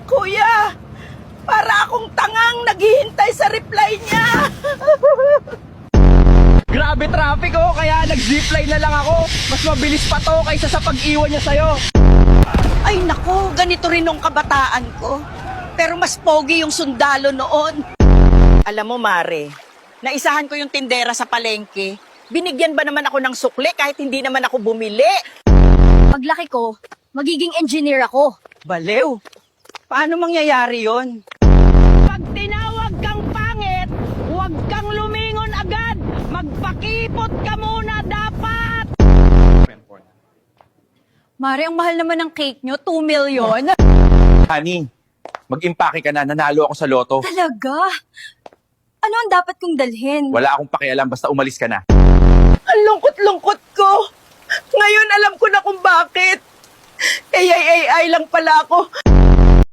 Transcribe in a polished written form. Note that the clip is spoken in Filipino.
Kuya, para akong tangang naghihintay sa reply niya. Grabe traffic oh, kaya nag-zipline na lang ako. Mas mabilis pa to kaysa sa pag-iwan niya sa'yo. Ay naku, ganito rin nung kabataan ko. Pero mas pogi yung sundalo noon. Alam mo, Mare, naisahan ko yung tindera sa palengke. Binigyan ba naman ako ng sukle kahit hindi naman ako bumili? Paglaki ko, magiging engineer ako. Balew, paano mangyayari yon? Pag tinawag kang pangit, huwag kang lumingon agad. Magpakipot ka muna dapat. Mare, ang mahal naman ng cake nyo, 2 million. Honey, mag-impake ka na. Nanalo ako sa loto. Talaga? Ano ang dapat kong dalhin? Wala akong pakialam, basta umalis ka na. Ang lungkot-lungkot ko. Ngayon alam ko na kung bakit. AI lang pala ako.